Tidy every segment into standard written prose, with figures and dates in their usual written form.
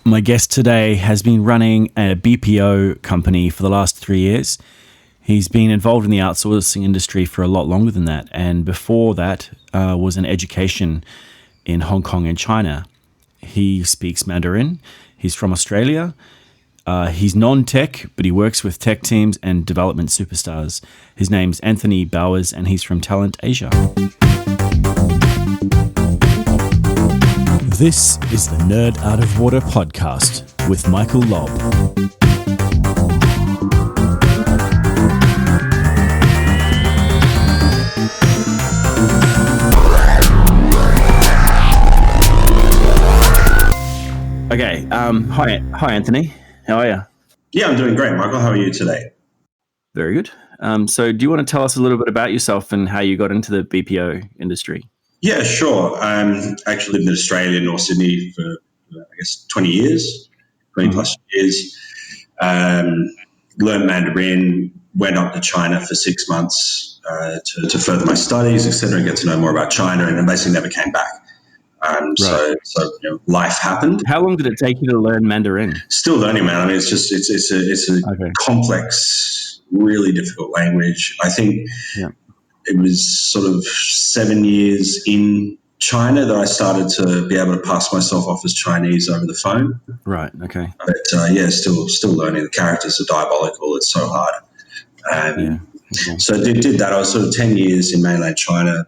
My guest today has been running a BPO company for the last 3 years. He's been involved in the outsourcing industry for a lot longer than that, and before that was in education in Hong Kong and China. He speaks Mandarin. He's from Australia. He's non-tech, but he works with tech teams and development superstars. His name's Anthony Bowers, and he's from Talent Asia. This is the Nerd Out of Water podcast with Michael Lobb. Okay. Hi, Anthony. How are you? Yeah, I'm doing great, Michael. How are you today? Very good. So do you want to tell us a little bit about yourself and how you got into the BPO industry? Yeah, sure. I actually lived in Australia, North Sydney, for, 20 years, 20 plus years. Learned Mandarin, went up to China for 6 months to further my studies, etc., and get to know more about China, and then basically never came back. Right. So life happened. How long did it take you to learn Mandarin? Still learning, man. I mean, it's a complex, really difficult language. I think it was sort of 7 years in China that I started to be able to pass myself off as Chinese over the phone. Right. Okay. But still learning. The characters are diabolical. It's so hard. So did that. I was sort of 10 years in mainland China.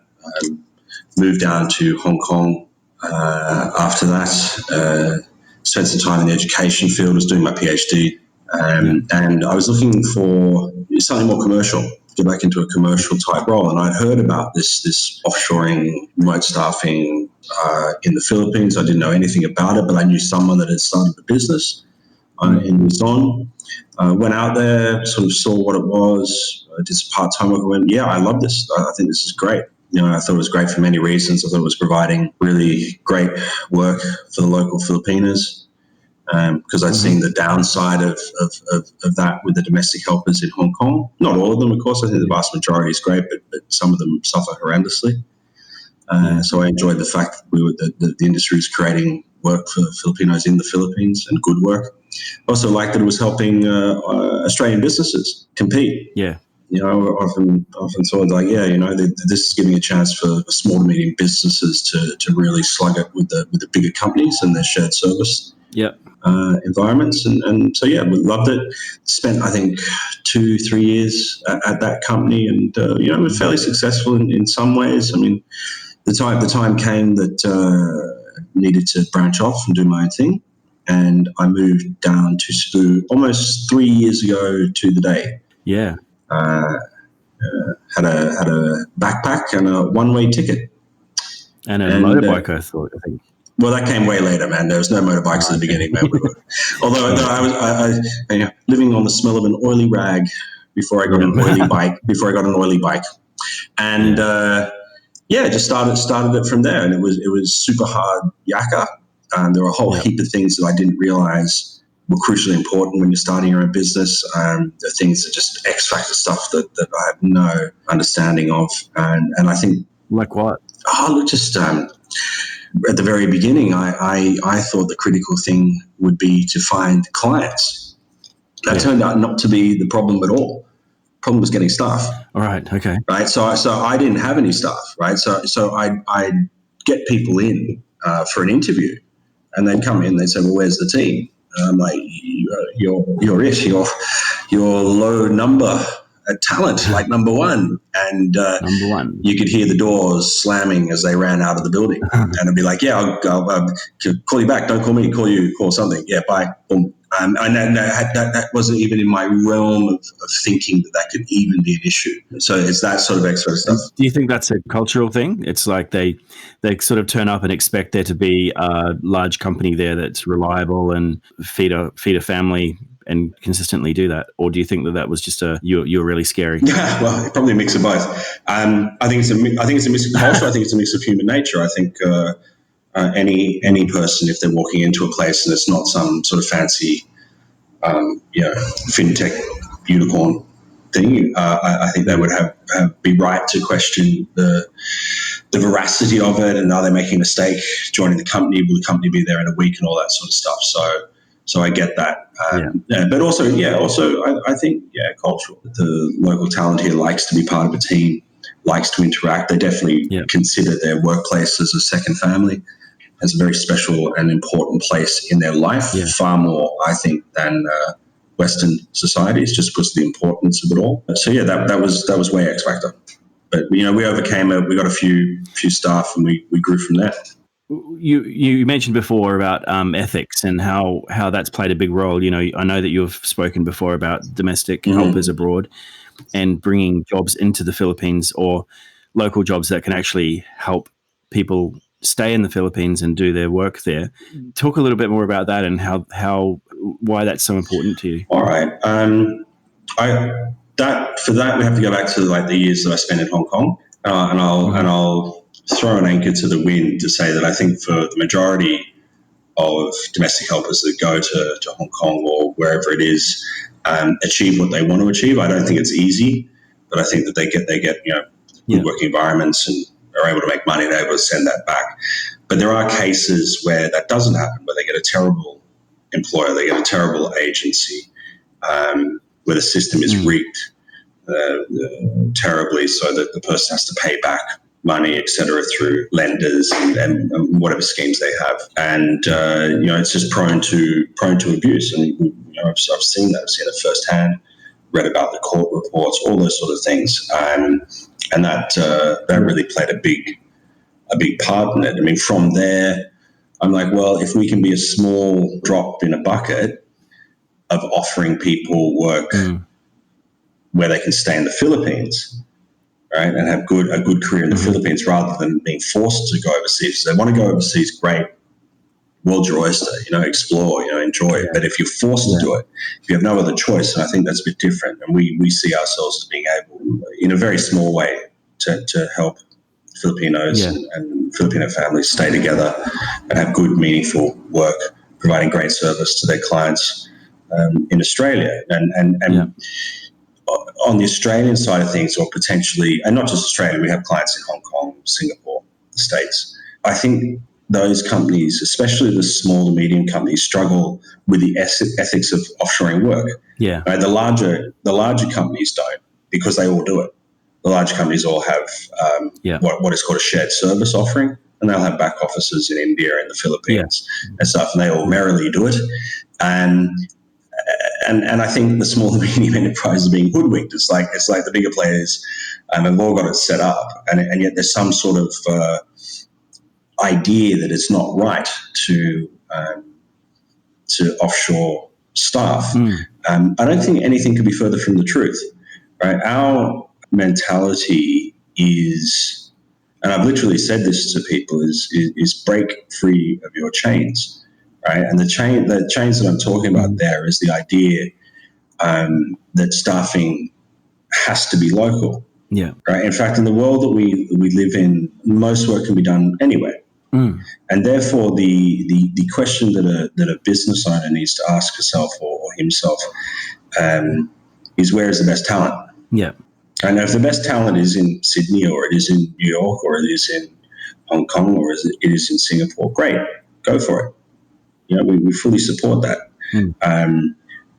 Moved down to Hong Kong after that. Spent some time in the education field. Was doing my PhD, and I was looking for something more commercial. Get back into a commercial type role, and I'd heard about this offshoring, remote staffing in the Philippines. I didn't know anything about it, but I knew someone that had started the business in Luzon. Went out there, sort of saw what it was, did some part-time work, and went, I love this. I think this is great. I thought it was great for many reasons. I thought it was providing really great work for the local Filipinos. Because I'd seen the downside of that with the domestic helpers in Hong Kong. Not all of them, of course. I think the vast majority is great, but some of them suffer horrendously. So I enjoyed the fact that the industry is creating work for Filipinos in the Philippines, and good work. I also liked that it was helping Australian businesses compete. Yeah. Often thought like, this is giving a chance for small to medium businesses to really slug it with the bigger companies and their shared service. Environments, and so we loved it. Spent I think 2-3 years at that company, and was fairly successful in some ways. I mean, the time came that needed to branch off and do my own thing, and I moved down to Cebu almost 3 years ago to the day. Had a backpack and a one-way ticket and a motorbike. I think. Well, that came way later, man. There was no motorbikes at the beginning, man. Although I was living on the smell of an oily rag before I got an oily bike. And just started it from there. And it was super hard yakka. There were a whole heap of things that I didn't realize were crucially important when you're starting your own business. The things that just X factor stuff that I have no understanding of. And I think, like what? At the very beginning, I thought the critical thing would be to find clients. That turned out not to be the problem at all. The problem was getting staff. All right. Okay. Right. So I didn't have any staff. Right. So I'd get people in for an interview, and they'd come in. They'd say, "Well, where's the team?" And I'm like, "You're it. You're low number at talent, like number one." And number one. You could hear the doors slamming as they ran out of the building. And I'd be like, I'll call you back. Don't call me, call something. Yeah, bye. Boom. And that wasn't even in my realm of thinking that could even be an issue. So it's that sort of extra stuff. Do you think that's a cultural thing? It's like they sort of turn up and expect there to be a large company there that's reliable and feed a family and consistently do that, or do you think that was just you're really scary? Well, probably a mix of both. I think it's a mix of culture. I think it's a mix of human nature. I think any person, if they're walking into a place and it's not some sort of fancy, fintech unicorn thing, I think they would be right to question the the veracity of it, and are they making a mistake joining the company? Will the company be there in a week, and all that sort of stuff? So I get that. But also, I think, cultural. The local talent here likes to be part of a team, likes to interact. They definitely consider their workplace as a second family, as a very special and important place in their life, far more, I think, than Western societies, just because of the importance of it all. So that was way X Factor. But we overcame it. We got a few staff, and we grew from there. You mentioned before about ethics and how that's played a big role. I know that you've spoken before about domestic helpers abroad and bringing jobs into the Philippines, or local jobs that can actually help people stay in the Philippines and do their work there. Talk a little bit more about that and why that's so important to you. All right. For that we have to go back to the years that I spent in Hong Kong, and I'll throw an anchor to the wind to say that I think for the majority of domestic helpers that go to Hong Kong or wherever it is, achieve what they want to achieve. I don't think it's easy, but I think that they get good working environments and are able to make money and are able to send that back. But there are cases where that doesn't happen, where they get a terrible employer, they get a terrible agency, where the system is rigged terribly, so that the person has to pay back money, etc., through lenders and whatever schemes they have, and it's just prone to abuse. And I've seen that. I've seen it firsthand. Read about the court reports, all those sort of things, and that really played a big part in it. I mean, from there, I'm like, well, if we can be a small drop in a bucket of offering people work where they can stay in the Philippines, right, and have a good career in the Philippines, rather than being forced to go overseas. If they want to go overseas, great, world's your oyster, explore, enjoy it. But if you're forced to do it, if you have no other choice, and I think that's a bit different, and we see ourselves as being able, in a very small way, to help Filipinos and Filipino families stay together and have good, meaningful work, providing great service to their clients in Australia. And on the Australian side of things, or potentially, and not just Australia, we have clients in Hong Kong, Singapore, the States. I think those companies, especially the small to medium companies, struggle with the ethics of offshoring work. Yeah. Right? The larger companies don't, because they all do it. The large companies all have what is called a shared service offering, and they'll have back offices in India and the Philippines and stuff, and they all merrily do it. And I think the small and medium enterprises are being hoodwinked. It's like the bigger players have all got it set up, and yet there's some sort of idea that it's not right to offshore staff. I don't think anything could be further from the truth. Right? Our mentality is, and I've literally said this to people, is break free of your chains. Right, and the chains that I'm talking about there is the idea that staffing has to be local. Yeah. Right. In fact, in the world that we live in, most work can be done anywhere, and therefore the question that a business owner needs to ask herself or himself is, where is the best talent? Yeah. And if the best talent is in Sydney, or it is in New York, or it is in Hong Kong, or it is in Singapore, great, go for it. We fully support that.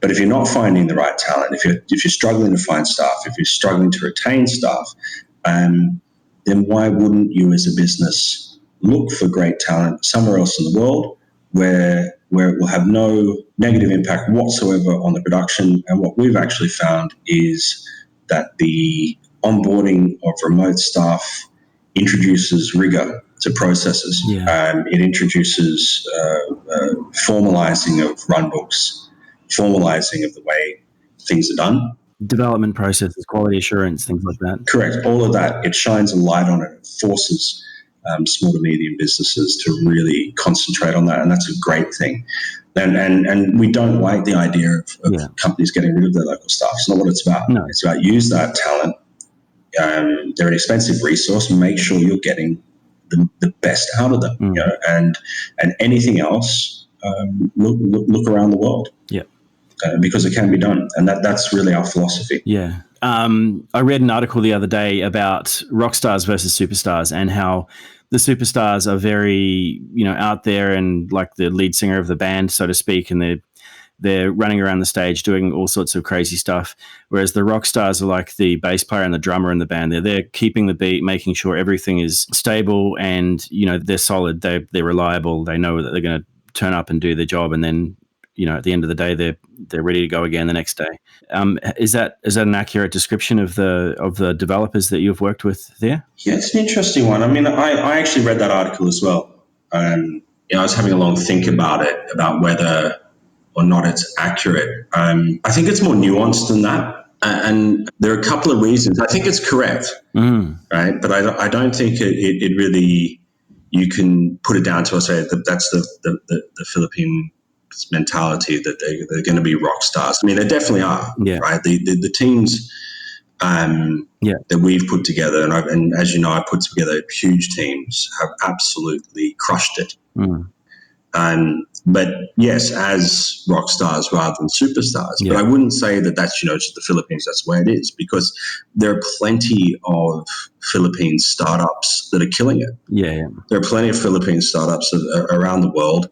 But if you're not finding the right talent, if you're struggling to find staff, if you're struggling to retain staff, then why wouldn't you as a business look for great talent somewhere else in the world where it will have no negative impact whatsoever on the production? And what we've actually found is that the onboarding of remote staff introduces rigor to processes. It introduces formalizing of run books, formalizing of the way things are done. Development processes, quality assurance, things like that. Correct. All of that. It shines a light on it. It forces small to medium businesses to really concentrate on that, and that's a great thing. And we don't like the idea of companies getting rid of their local staff. It's not what it's about. No. It's about use that talent. They're an expensive resource. Make sure you're getting the best out of them, and anything else, look around the world, because it can be done, and that's really our philosophy. Yeah. I read an article the other day about rock stars versus superstars, and how the superstars are very, out there and like the lead singer of the band, so to speak, and they're running around the stage doing all sorts of crazy stuff. Whereas the rock stars are like the bass player and the drummer in the band. They're there keeping the beat, making sure everything is stable, and they're solid. They're reliable. They know that they're going to turn up and do their job, and then at the end of the day, they're ready to go again the next day. Is that an accurate description of the developers that you've worked with there? Yeah, it's an interesting one. I mean, I actually read that article as well. I was having a long think about it, about whether or not it's accurate. I think it's more nuanced than that. And there are a couple of reasons. I think it's correct, right? But I don't think it really, you can put it down to, say, that that's the Philippine mentality, that they're going to be rock stars. I mean, they definitely are, right? The teams that we've put together, and as you know, I put together huge teams, have absolutely crushed it. But yes, as rock stars rather than superstars. Yeah. But I wouldn't say that that's, just the Philippines, that's the way it is, because there are plenty of Philippine startups that are killing it. Yeah. There are plenty of Philippine startups around the world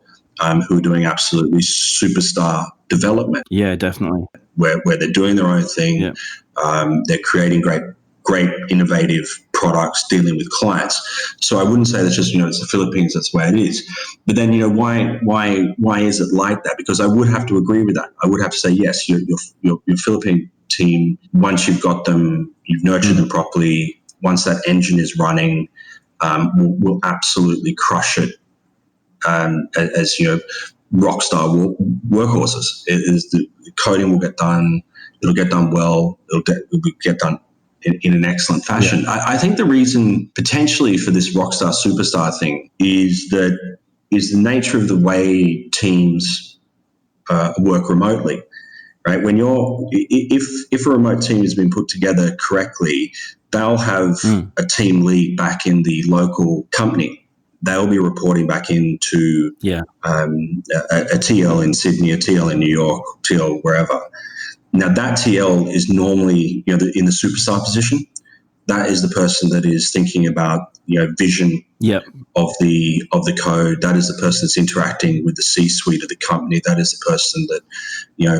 who are doing absolutely superstar development. Yeah, definitely. Where they're doing their own thing. Yeah. They're creating great innovative products, dealing with clients. So I wouldn't say that's just, it's the Philippines, that's the way it is. But then, why is it like that? Because I would have to agree with that. I would have to say, yes, your Philippine team, once you've got them, you've nurtured them properly, once that engine is running, will absolutely crush it. As rock star workhorses. The coding will get done. It'll get done well. It'll get done in an excellent fashion. Yeah. I think the reason potentially for this rockstar superstar thing is the nature of the way teams work remotely, right? When if a remote team has been put together correctly, they'll have a team lead back in the local company. They'll be reporting back into a TL in Sydney, a TL in New York, TL wherever. Now, that TL is normally, in the superstar position. That is the person that is thinking about, vision of the code. That is the person that's interacting with the C-suite of the company. That is the person that,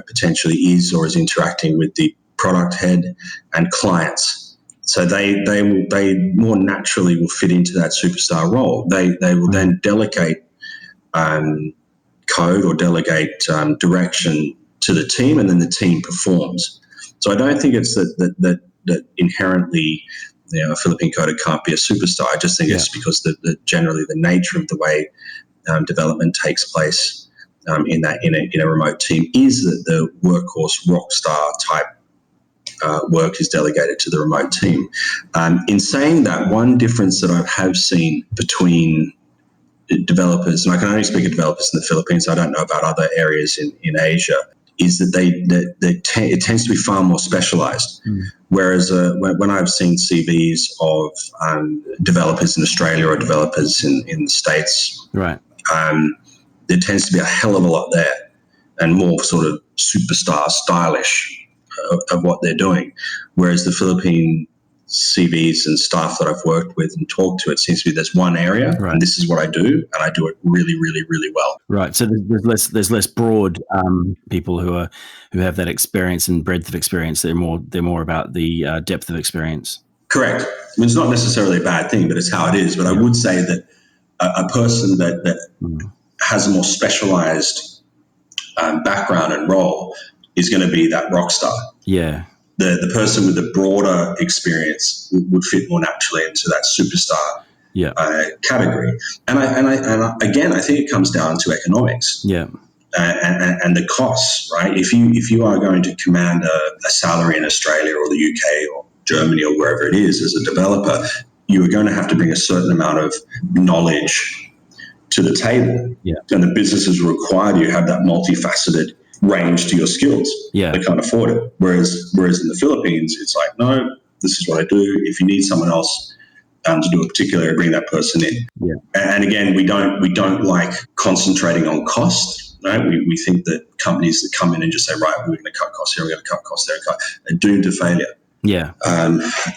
potentially is or is interacting with the product head and clients. So they more naturally will fit into that superstar role. They will then delegate code or delegate direction to the team, and then the team performs. So I don't think it's that inherently, a Philippine coder can't be a superstar. I just think it's because generally the nature of the way development takes place in a remote team is that the workhorse rock star type work is delegated to the remote team. In saying that, one difference that I have seen between developers, and I can only speak of developers in the Philippines, I don't know about other areas in Asia, is that it tends to be far more specialized. Whereas when I've seen CVs of developers in Australia or developers in the States, right, there tends to be a hell of a lot there and more sort of superstar stylish of what they're doing. Whereas the Philippine CVs and staff that I've worked with and talked to, it seems to be there's one area, and this is what I do, and I do it really, really, really well. Right. So there's less broad people who have that experience and breadth of experience. They're more about the depth of experience. Correct. I mean, it's not necessarily a bad thing, but it's how it is. But I would say that a person that has a more specialized background and role is going to be that rock star. Yeah. The person with the broader experience would fit more naturally into that superstar category. And I again, I think it comes down to economics. Yeah. And the costs, right? If you are going to command a salary in Australia or the UK or Germany or wherever it is as a developer, you are going to have to bring a certain amount of knowledge to the table. Yeah. And the businesses require you have that multifaceted range to your skills. Yeah. They can't afford it. Whereas in the Philippines, it's like, no, this is what I do. If you need someone else to do a particular area, bring that person in. Yeah. And again, we don't like concentrating on cost. Right? We think that companies that come in and just say, right, we're going to cut costs here, we're going to cut costs there, are doomed to failure. Yeah.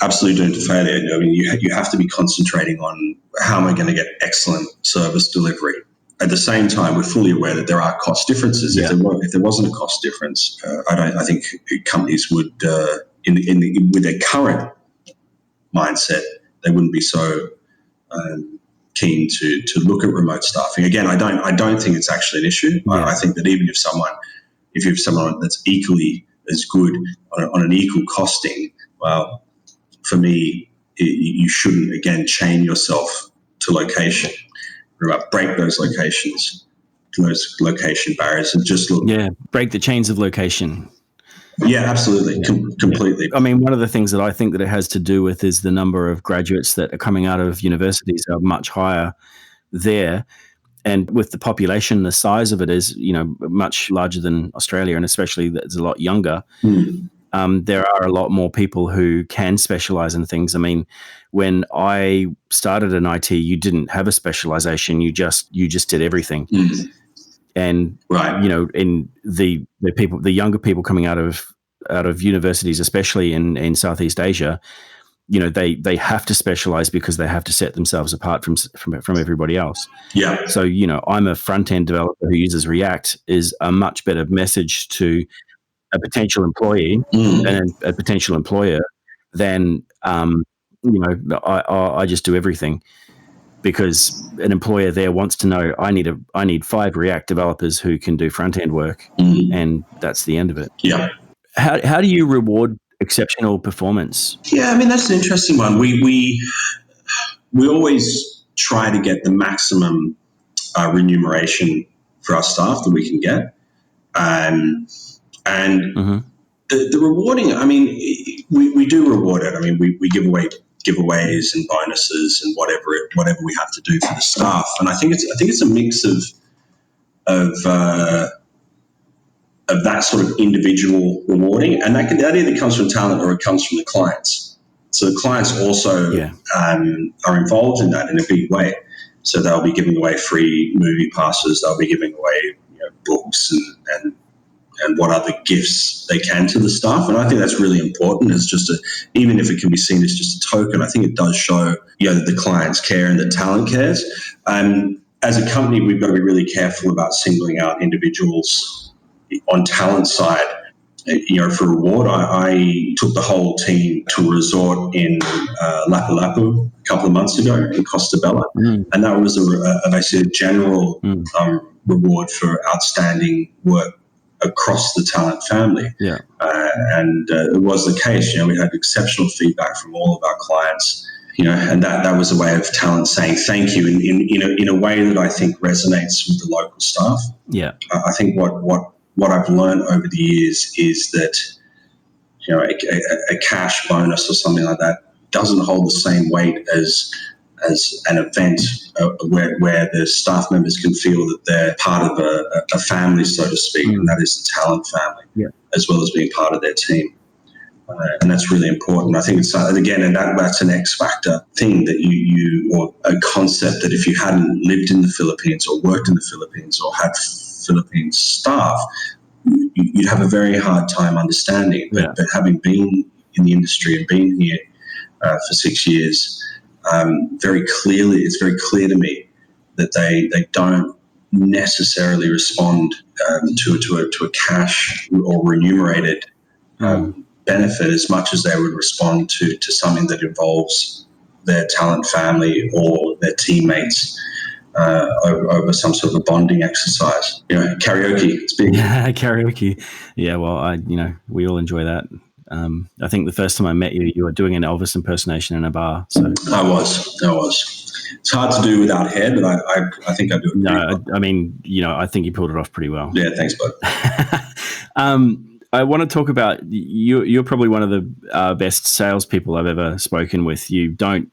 Absolutely doomed to failure. I mean, you have to be concentrating on how am I going to get excellent service delivery. At the same time, we're fully aware that there are cost differences. Yeah. If there wasn't a cost difference, I think companies would, with their current mindset, they wouldn't be so keen to look at remote staffing. Again, I don't think it's actually an issue. Yeah. I think that even if you have someone that's equally as good on an equal costing, well, for me, you shouldn't again chain yourself to location. Break those location barriers, and just look. Yeah, break the chains of location. Yeah, absolutely, completely. I mean, one of the things that I think that it has to do with is the number of graduates that are coming out of universities are much higher there. And with the population, the size of it is, much larger than Australia, and especially that it's a lot younger. There are a lot more people who can specialize in things. I mean, when I started in IT, you didn't have a specialization. You just did everything. And right. In the younger people coming out of universities, especially in Southeast Asia, they have to specialize because they have to set themselves apart from everybody else. Yeah. So I'm a front end developer who uses React is a much better message to a potential employee and a potential employer than I just do everything. Because an employer there wants to know I need 5 React developers who can do front end work, and that's the end of it. Yeah. How do you reward exceptional performance? Yeah, I mean that's an interesting one. We always try to get the maximum remuneration for our staff that we can get, and the rewarding. I mean, we do reward it. I mean, we give away giveaways and bonuses and whatever we have to do for the staff. And I think it's a mix of that sort of individual rewarding, and that either comes from talent or it comes from the clients. So the clients also are involved in that in a big way. So they'll be giving away free movie passes. They'll be giving away books and what other gifts they can to the staff. And I think that's really important. It's just even if it can be seen as just a token, I think it does show, that the clients care and the talent cares. As a company, we've got to be really careful about singling out individuals on talent side. For reward, I took the whole team to a resort in Lapu-Lapu a couple of months ago in Costa Bella. And that was basically a general reward for outstanding work across the talent family. Yeah. And it was the case. We had exceptional feedback from all of our clients, and that was a way of talent saying thank you in a way that I think resonates with the local staff. Yeah. I think what I've learned over the years is that, a cash bonus or something like that doesn't hold the same weight as an event where the staff members can feel that they're part of a family, so to speak, and that is the talent family, as well as being part of their team. And that's really important. I think it's, again, and that's an X factor thing that or a concept that if you hadn't lived in the Philippines or worked in the Philippines or had Philippine staff, you'd have a very hard time understanding. But having been in the industry and been here for 6 years, it's very clear to me that they don't necessarily respond to a cash or remunerated benefit as much as they would respond to something that involves their talent family or their teammates over some sort of a bonding exercise. Karaoke, it's big. Yeah, karaoke. Yeah, well, we all enjoy that. I think the first time I met you, you were doing an Elvis impersonation in a bar. So I was. It's hard to do without hair, but I think I do it. No, I mean, I think you pulled it off pretty well. Yeah, thanks, bud. I want to talk about you. You're probably one of the best salespeople I've ever spoken with. You don't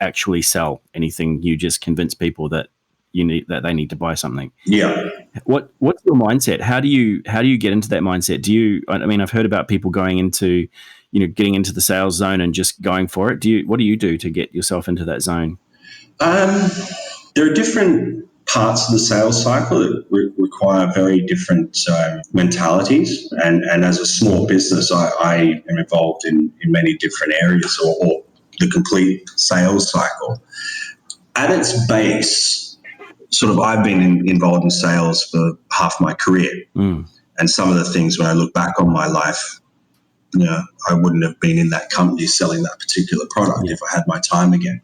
actually sell anything. You just convince people that they need to buy something. Yeah. What's your mindset? How do you get into that mindset? I've heard about people going into, getting into the sales zone and just going for it. What do you do to get yourself into that zone? There are different parts of the sales cycle that require very different mentalities. And as a small business, I am involved in many different areas or the complete sales cycle. At its base, sort of I've been involved in sales for half my career. And some of the things when I look back on my life, I wouldn't have been in that company selling that particular product if I had my time again.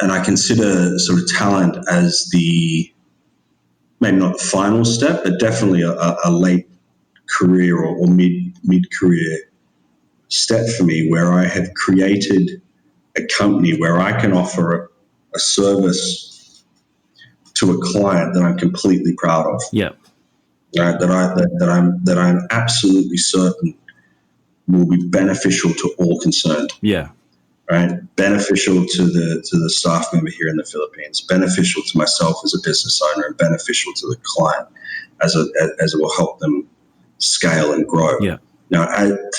And I consider sort of talent as maybe not the final step, but definitely a late career or mid-career step for me, where I have created a company where I can offer a service to a client that I'm completely proud of. Yeah. That I'm absolutely certain will be beneficial to all concerned. Yeah. Right, beneficial to the staff member here in the Philippines, beneficial to myself as a business owner, and beneficial to the client as it will help them scale and grow. Yeah. Now,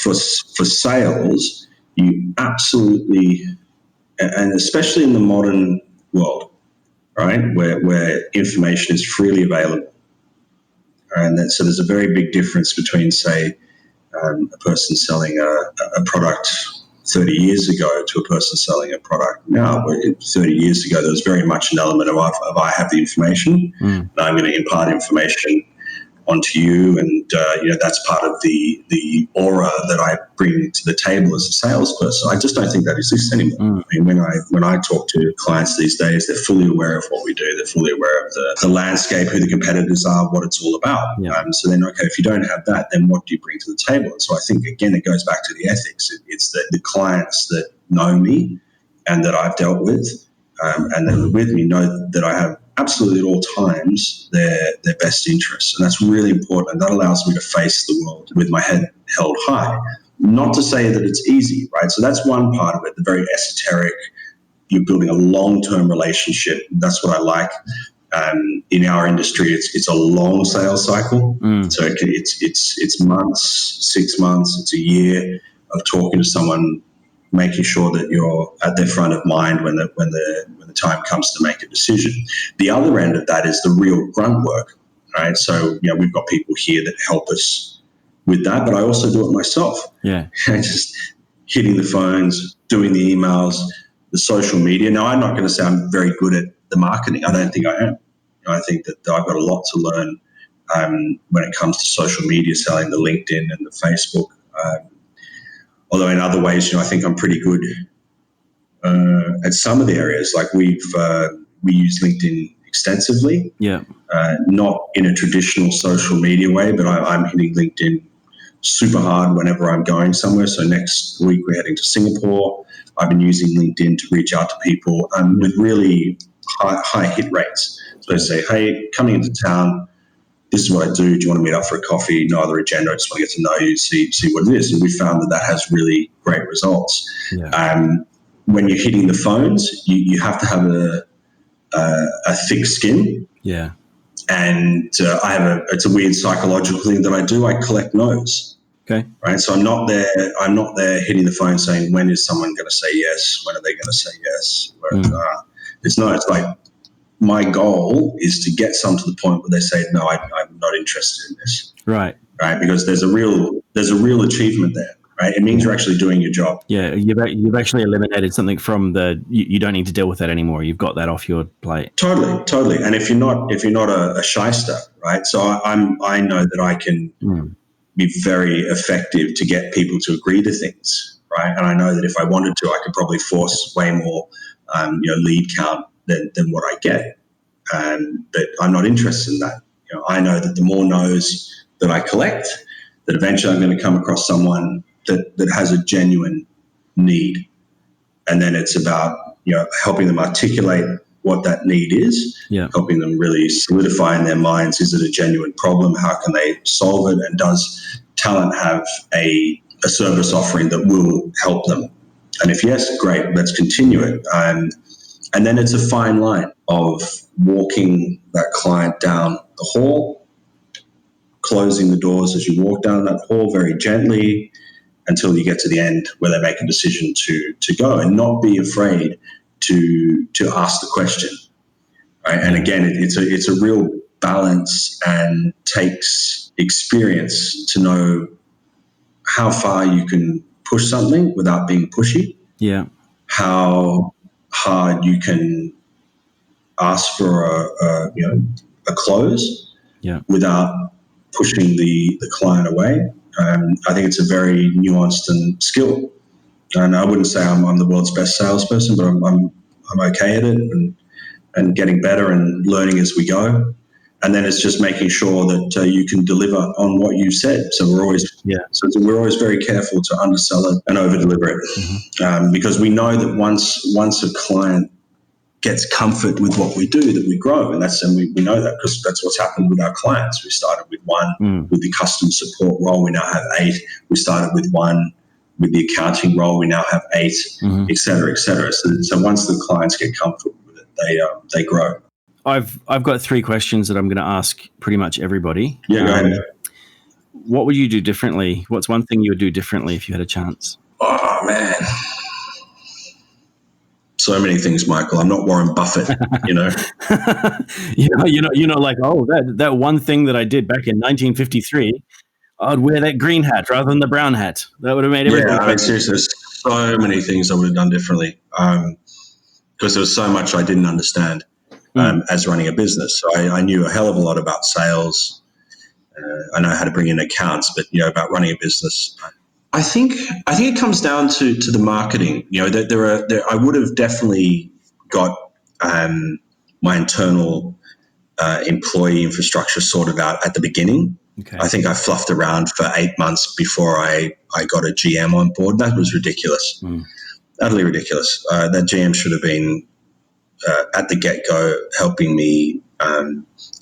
for sales, you absolutely, and especially in the modern world, right, where information is freely available, and so there's a very big difference between, say, a person selling a product 30 years ago to a person selling a product now. 30 years ago, there was very much an element of I have the information, and I'm going to impart information onto you, and that's part of the aura that I bring to the table as a salesperson. I just don't think that exists anymore. I mean, when I talk to clients these days, they're fully aware of what we do. They're fully aware of the landscape, who the competitors are, what it's all about. Yeah. So then, okay, if you don't have that, then what do you bring to the table? And so I think, again, it goes back to the ethics. It's that the clients that know me and that I've dealt with and that are with me know that I have absolutely at all times their best interests. And that's really important. And that allows me to face the world with my head held high. Not to say that it's easy, right? So that's one part of it, the very esoteric. You're building a long-term relationship. That's what I like. In our industry, it's a long sales cycle. So it's months, 6 months, it's a year of talking to someone, making sure that you're at their front of mind when the time comes to make a decision. The other end of that is the real grunt work, right? So we've got people here that help us with that, but I also do it myself. Yeah, just hitting the phones, doing the emails, the social media. Now, I'm not going to say I'm very good at the marketing. I don't think I am. I think that I've got a lot to learn when it comes to social media, selling the LinkedIn and the Facebook. Although in other ways, I think I'm pretty good at some of the areas. Like we use LinkedIn extensively. Yeah. Not in a traditional social media way, but I'm hitting LinkedIn super hard whenever I'm going somewhere. So next week we're heading to Singapore. I've been using LinkedIn to reach out to people with really high hit rates. So I say, hey, coming into town, this is what I do. Do you want to meet up for a coffee? No other agenda. I just want to get to know you, see what it is. And we found that has really great results. Yeah. When you're hitting the phones, you have to have a thick skin. Yeah. And it's a weird psychological thing that I do. I collect no's. Okay. Right. So I'm not there hitting the phone saying, when is someone going to say yes? When are they going to say yes? It's like, my goal is to get some to the point where they say, no, I'm not interested in this. Right. Right. Because there's a real achievement there. Right. It means you're actually doing your job. Yeah. You've actually eliminated something from you don't need to deal with that anymore. You've got that off your plate. Totally. And if you're not a shyster, right. So I know that I can be very effective to get people to agree to things. Right. And I know that if I wanted to, I could probably force way more, lead count than what I get. But I'm not interested in that. I know that the more no's that I collect, that eventually I'm going to come across someone that has a genuine need. And then it's about, helping them articulate what that need is, helping them really solidify in their minds, is it a genuine problem? How can they solve it? And does talent have a service offering that will help them? And if yes, great, let's continue it. And then it's a fine line of walking that client down the hall, closing the doors as you walk down that hall very gently until you get to the end where they make a decision to go, and not be afraid to ask the question. right? And again, it's a real balance and takes experience to know how far you can push something without being pushy. Yeah. How hard you can ask for a close without pushing the client away. I think it's a very nuanced and skill. And I wouldn't say I'm the world's best salesperson, but I'm okay at it and getting better and learning as we go. And then it's just making sure that you can deliver on what you said. So we're always very careful to undersell it and over deliver it, because we know that once a client gets comfort with what we do, that we grow, and we know that because that's what's happened with our clients. We started with one with the customer support role. We now have 8. We started with one with the accounting role. We now have 8, et cetera, et cetera. So once the clients get comfortable with it, they grow. I've got 3 questions that I'm going to ask pretty much everybody. Yeah, go ahead. What would you do differently? What's one thing you would do differently if you had a chance? Oh, man. So many things, Michael. I'm not Warren Buffett, you know. Like, oh, that one thing that I did back in 1953, I'd wear that green hat rather than the brown hat. That would have made everything. Yeah, seriously, there's so many things I would have done differently because there was so much I didn't understand as running a business. So I knew a hell of a lot about sales. I know how to bring in accounts, but about running a business. I think it comes down to the marketing. I would have definitely got my internal employee infrastructure sorted out at the beginning. Okay. I think I fluffed around for 8 months before I got a GM on board. That was ridiculous, utterly ridiculous. That GM should have been at the get-go helping me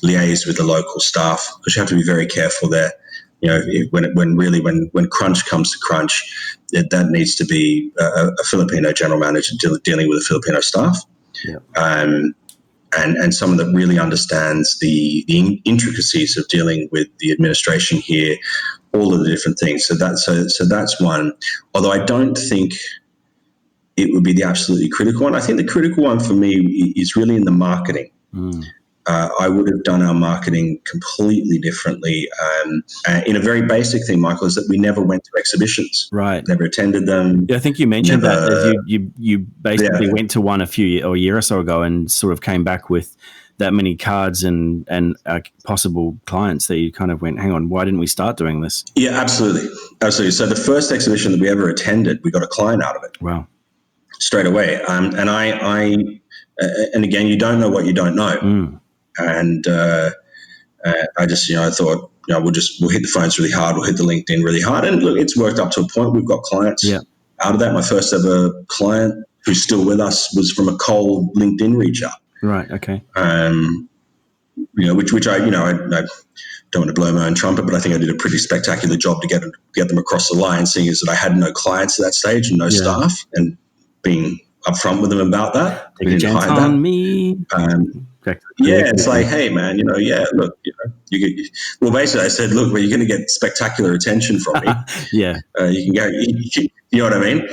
liaise with the local staff, because you have to be very careful there. When crunch comes to crunch, that needs to be a Filipino general manager dealing with a Filipino staff, and someone that really understands the intricacies of dealing with the administration here, all of the different things. So that's one. Although I don't think it would be the absolutely critical one. I think the critical one for me is really in the marketing. I would have done our marketing completely differently. In a very basic thing, Michael, is that we never went to exhibitions. Right. Never attended them. Yeah, I think you mentioned that as you basically went to one a year or so ago and sort of came back with that many cards and possible clients that you kind of went, hang on, why didn't we start doing this? Yeah, absolutely. Absolutely. So the first exhibition that we ever attended, we got a client out of it. Wow. Straight away. And again, you don't know what you don't know. And I just, I thought, we'll hit the phones really hard. We'll hit the LinkedIn really hard. And look, it's worked up to a point. We've got clients out of that. My first ever client who's still with us was from a cold LinkedIn reach out. Right. Okay. Which I don't want to blow my own trumpet, but I think I did a pretty spectacular job to get them across the line, seeing as that I had no clients at that stage and no staff, and being upfront with them about that. Take a chance on me. It's like, hey, man, look, well, basically I said, look, well, you're going to get spectacular attention from me. You can go, you know what I mean?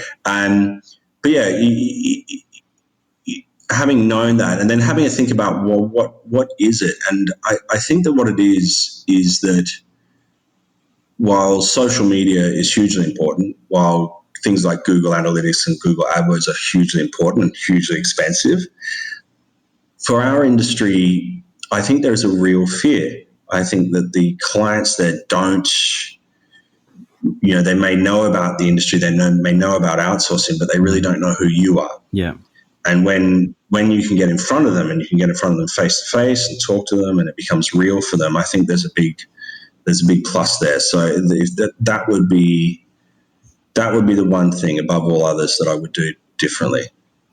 But having known that, and then having to think about, well, what is it? And I think that what it is that while social media is hugely important, while things like Google Analytics and Google AdWords are hugely important and hugely expensive, for our industry, I think there's a real fear. I think that the clients that don't, they may know about the industry, they may know about outsourcing, but they really don't know who you are. Yeah. And when you can get in front of them and you can get in front of them face to face and talk to them and it becomes real for them, I think there's a big plus there. So that would be the one thing above all others that I would do differently.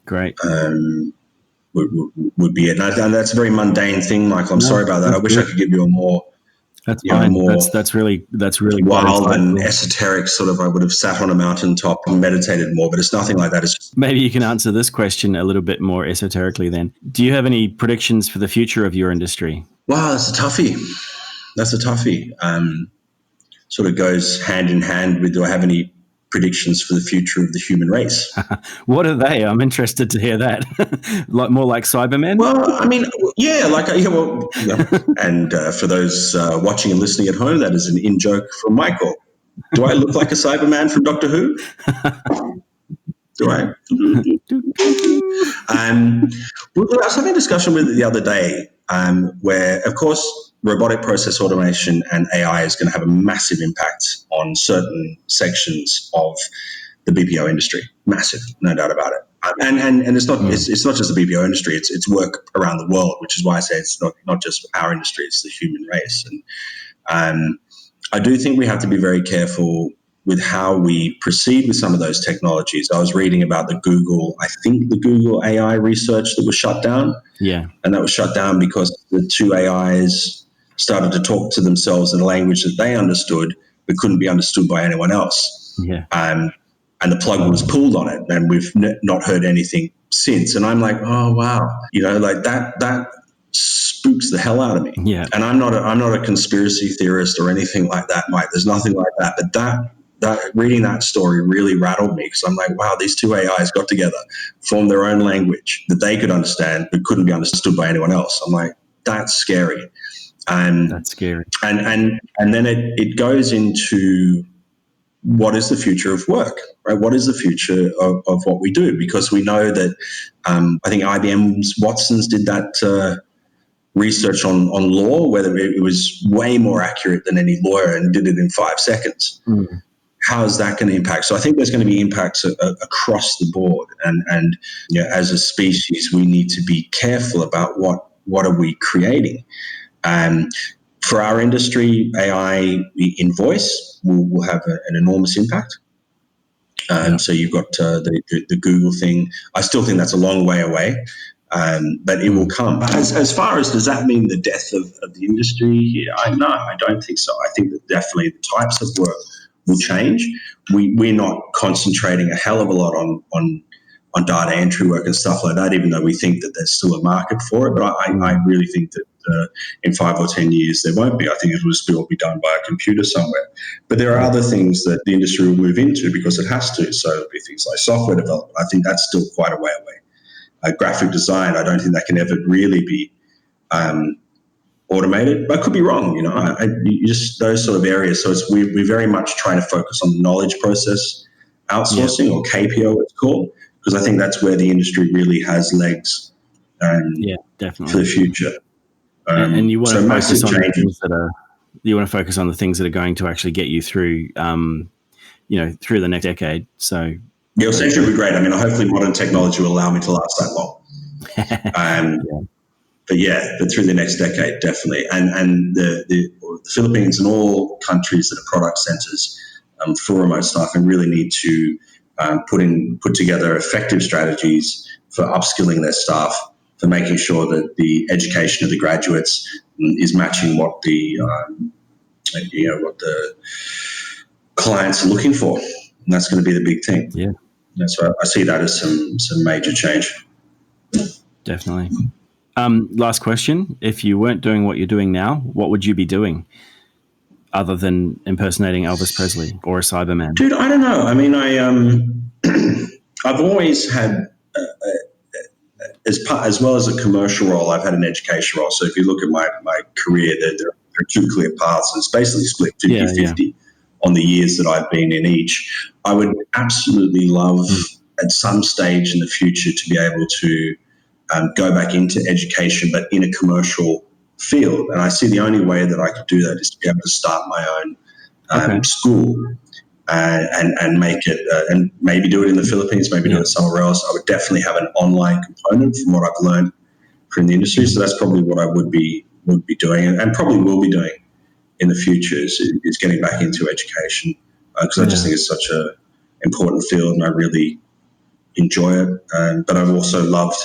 Great. Would be it, and that's a very mundane thing, Michael. I'm sorry about that. I wish I could give you a more. That's fine. That's really wild and esoteric sort of. I would have sat on a mountaintop and meditated more, but it's nothing like that. Maybe you can answer this question a little bit more esoterically. Then, do you have any predictions for the future of your industry? Wow, that's a toughie. Sort of goes hand in hand with, do I have any predictions for the future of the human race. What are they? I'm interested to hear that. More like Cybermen? Well, I mean, yeah, and for those watching and listening at home, that is an in-joke from Michael. Do I look like a Cyberman from Doctor Who? Do I? I was having a discussion with it the other day where, of course, robotic process automation and AI is going to have a massive impact on certain sections of the BPO industry. Massive, no doubt about it. And it's not it's not just the BPO industry. It's work around the world, which is why I say it's not just our industry. It's the human race. And I do think we have to be very careful with how we proceed with some of those technologies. I was reading about the Google AI research that was shut down. Yeah. And that was shut down because the two AIs started to talk to themselves in a language that they understood but couldn't be understood by anyone else. Yeah. And the plug was pulled on it, and we've not heard anything since. And I'm like, oh, wow. Like that spooks the hell out of me. Yeah. And I'm not a conspiracy theorist or anything like that, Mike. There's nothing like that. But that reading that story really rattled me, because I'm like, wow, these two AIs got together, formed their own language that they could understand but couldn't be understood by anyone else. I'm like, that's scary. That's scary. And then it goes into what is the future of work, right? What is the future of what we do? Because we know that I think IBM's Watson's did that research on law, whether it was way more accurate than any lawyer and did it in 5 seconds. How is that going to impact? So I think there's going to be impacts across the board. And as a species, we need to be careful about what are we creating. For our industry, AI in voice will have an enormous impact. So you've got the Google thing. I still think that's a long way away, but it will come. As far as, does that mean the death of the industry? No, I don't think so. I think that definitely the types of work will change. We're not concentrating a hell of a lot on data entry work and stuff like that, even though we think that there's still a market for it. But I really think that in 5 or 10 years there won't be. I think it will still be done by a computer somewhere. But there are other things that the industry will move into because it has to. So it'll be things like software development. I think that's still quite a way away. Graphic design, I don't think that can ever really be automated. I could be wrong, just those sort of areas. So we're very much trying to focus on knowledge process outsourcing, or KPO it's called, because I think that's where the industry really has legs definitely for the future. And you want to focus on the things that are going to actually get you through, through the next decade. So your century will be great. I mean, hopefully modern technology will allow me to last that long. But through the next decade, definitely. And the Philippines and all countries that are product centers for remote staffing really need to put together effective strategies for upskilling their staff, for making sure that the education of the graduates is matching what the clients are looking for. And that's going to be the big thing. Yeah. So I see that as some major change. Definitely. Last question. If you weren't doing what you're doing now, what would you be doing other than impersonating Elvis Presley or a Cyberman? Dude, I don't know. I mean, I've always had, as well as a commercial role, I've had an education role. So if you look at my career, there are two clear paths. It's basically split 50-50 on the years that I've been in each. I would absolutely love at some stage in the future to be able to go back into education, but in a commercial field. And I see the only way that I could do that is to be able to start my own school and make it, and maybe do it in the Philippines, maybe do it somewhere else. I would definitely have an online component from what I've learned from the industry. So that's probably what I would be doing, and probably will be doing in the future is getting back into education, because I just think it's such an important field and I really enjoy it. But I've also loved,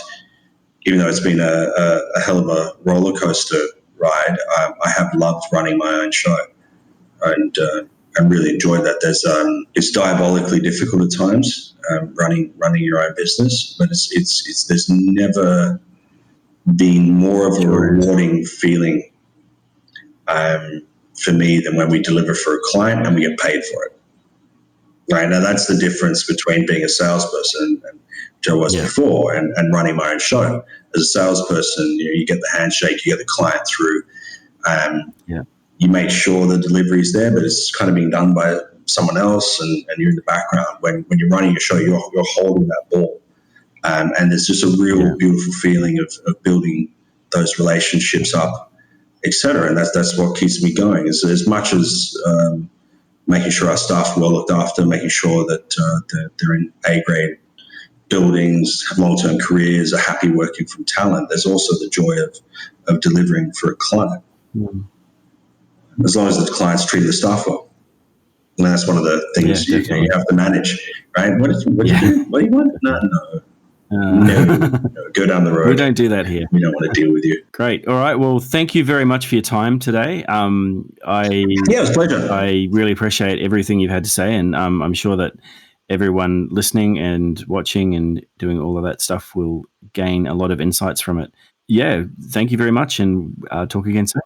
even though it's been a hell of a roller coaster ride, I have loved running my own show, and really enjoyed that. It's diabolically difficult at times, running your own business, but there's never been more of a rewarding feeling for me than when we deliver for a client and we get paid for it. right? Now that's the difference between being a salesperson, and Joe was before, and running my own show. As a salesperson, you get the handshake, you get the client through. You make sure the delivery is there, but it's kind of being done by someone else, and you're in the background. When you're running your show, you're holding that ball. And there's just a real beautiful feeling of building those relationships up, etc. And that's what keeps me going. Is as much as making sure our staff are well looked after, making sure that they're in A-grade buildings, have long-term careers, are happy working from talent. There's also the joy of delivering for a client. As long as the client's treating the staff well. And that's one of the things you have to manage, right? What do you want? No, go down the road. We don't do that here. We don't want to deal with you. Great. All right. Well, thank you very much for your time today. It was a pleasure. I really appreciate everything you've had to say, and I'm sure that everyone listening and watching and doing all of that stuff will gain a lot of insights from it. Yeah, thank you very much, and talk again soon.